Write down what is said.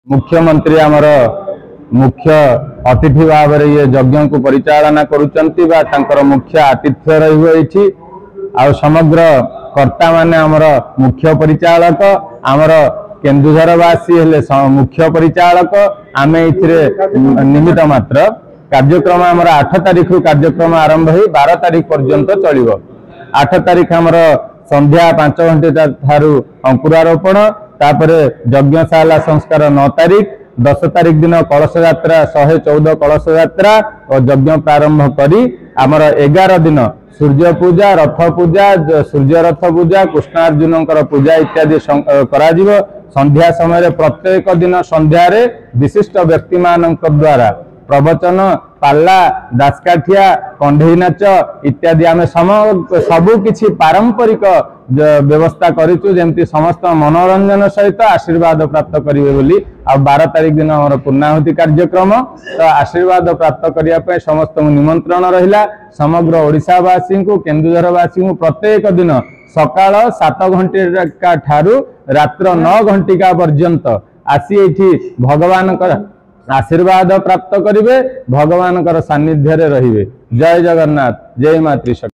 मुख्यमंत्री आमर मुख्य अतिथि भाव ये यज्ञ को परिचालना करुचंती बा तांकर मुख्य आतिथ्य रही आ समग्र कर्ता माने आमर मुख्य परिचालक आमर केन्दुझरवासी हेले मुख्य परिचालक आमे इथिरे निमित्त मात्र कार्यक्रम आमर 8 तारिख रु कार्यक्रम आरंभ हो 12 तारिख पर्यंत चलिबो। 8 तारिख आमर संध्या 5 घंटे थारु अंकुरारोपण तापरे यज्ञशाला संस्कार 9 तारिख 10 तारिख दिन कलश यात्रा 114 कलश यात्रा और यज्ञ प्रारंभ करी आमर 11 दिन सूर्य पूजा रथ पूजा सूर्य रथ पूजा कृष्णार्जुन पूजा इत्यादि करा जिवो। संध्या समय प्रत्येक दिन संध्या रे विशिष्ट व्यक्ति मान द्वारा प्रवचन पाला दासकाठिया कंढई नाच इत्यादि आम सबु किछि पारंपरिक व्यवस्था करिचु जेमती समस्त मनोरंजन सहित आशीर्वाद प्राप्त करिवे बोली। आ 12 तारिख दिन हमर पूर्णाहुति कार्यक्रम तो आशीर्वाद प्राप्त करिया पे समस्त निमंत्रण रहिला। समग्र ओडिशावासी को केन्दुझरवासी को प्रत्येक दिन सकाळ 7 घंटे ठारू रात्र 9 घंटिका पर्यंत आसी एठी भगवान आशीर्वाद प्राप्त करिवे भगवान सानिध्य रे रहिवे। जय जगन्नाथ जय मातृशक्ति।